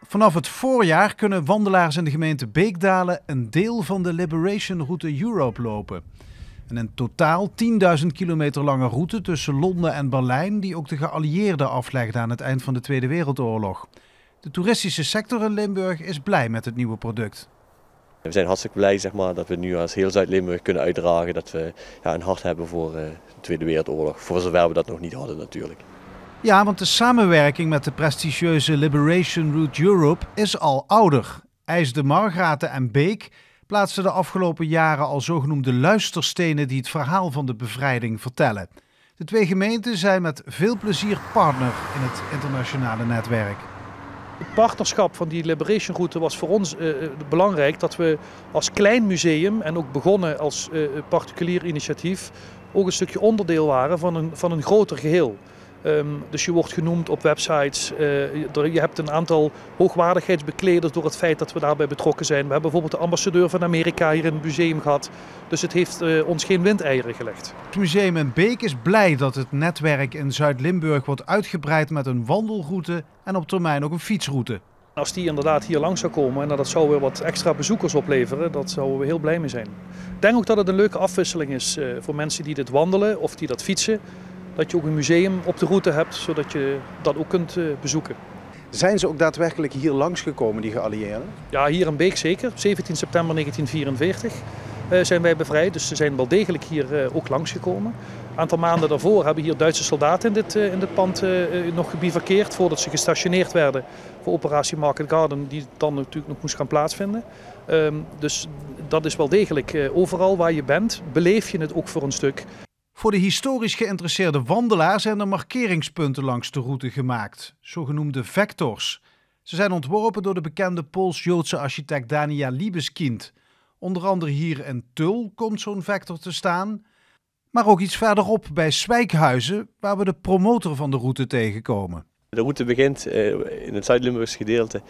Vanaf het voorjaar kunnen wandelaars in de gemeente Beekdalen een deel van de Liberation Route Europe lopen. Een in totaal 10.000 kilometer lange route tussen Londen en Berlijn die ook de geallieerden aflegden aan het eind van de Tweede Wereldoorlog. De toeristische sector in Limburg is blij met het nieuwe product. We zijn hartstikke blij dat we nu als heel Zuid-Limburg kunnen uitdragen dat we een hart hebben voor de Tweede Wereldoorlog. Voor zover we dat nog niet hadden natuurlijk. Ja, want de samenwerking met de prestigieuze Liberation Route Europe is al ouder. IJsde Margraten en Beek plaatsten de afgelopen jaren al zogenoemde luisterstenen die het verhaal van de bevrijding vertellen. De twee gemeenten zijn met veel plezier partner in het internationale netwerk. Het partnerschap van die Liberation Route was voor ons belangrijk dat we als klein museum en ook begonnen als particulier initiatief ook een stukje onderdeel waren van een groter geheel. Dus je wordt genoemd op websites, je hebt een aantal hoogwaardigheidsbekleders door het feit dat we daarbij betrokken zijn. We hebben bijvoorbeeld de ambassadeur van Amerika hier in het museum gehad, dus het heeft ons geen windeieren gelegd. Het museum in Beek is blij dat het netwerk in Zuid-Limburg wordt uitgebreid met een wandelroute en op termijn ook een fietsroute. Als die inderdaad hier langs zou komen en dat zou weer wat extra bezoekers opleveren, daar zouden we heel blij mee zijn. Ik denk ook dat het een leuke afwisseling is voor mensen die dit wandelen of die dat fietsen. Dat je ook een museum op de route hebt, zodat je dat ook kunt bezoeken. Zijn ze ook daadwerkelijk hier langsgekomen, die geallieerden? Ja, hier in Beek zeker. 17 september 1944 zijn wij bevrijd, dus ze zijn wel degelijk hier ook langsgekomen. Een aantal maanden daarvoor hebben hier Duitse soldaten in dit pand nog gebivakkeerd voordat ze gestationeerd werden voor operatie Market Garden, die dan natuurlijk nog moest gaan plaatsvinden. Dus dat is wel degelijk overal waar je bent, beleef je het ook voor een stuk. Voor de historisch geïnteresseerde wandelaar zijn er markeringspunten langs de route gemaakt, zogenoemde vectors. Ze zijn ontworpen door de bekende Pools-Joodse architect Daniel Liebeskind. Onder andere hier in Tull komt zo'n vector te staan, maar ook iets verderop bij Swijkhuizen, waar we de promotor van de route tegenkomen. De route begint in het Zuid-Limburgse gedeelte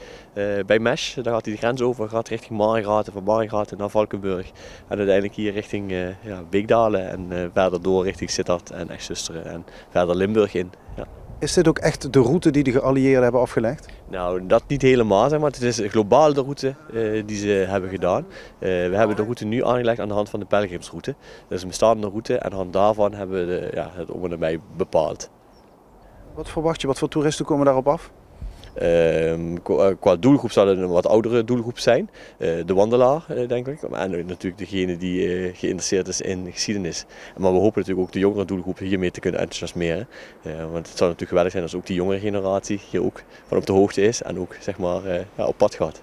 bij Mesch. Daar gaat hij de grens over, gaat richting Margraten, van Margraten naar Valkenburg. En uiteindelijk hier richting Beekdalen en verder door richting Sittard en Echt-Zusteren en verder Limburg in. Ja. Is dit ook echt de route die de geallieerden hebben afgelegd? Nou, dat niet helemaal, maar het is globaal de route die ze hebben gedaan. We hebben de route nu aangelegd aan de hand van de pelgrimsroute. Dat is een bestaande route en aan de hand daarvan hebben we het om en nabij bepaald. Wat verwacht je? Wat voor toeristen komen daarop af? Qua doelgroep zal het een wat oudere doelgroep zijn. De wandelaar, denk ik. En natuurlijk degene die geïnteresseerd is in geschiedenis. Maar we hopen natuurlijk ook de jongere doelgroep hiermee te kunnen enthousiasmeren. Want het zou natuurlijk geweldig zijn als ook die jongere generatie hier ook van op de hoogte is en ook zeg maar, op pad gaat.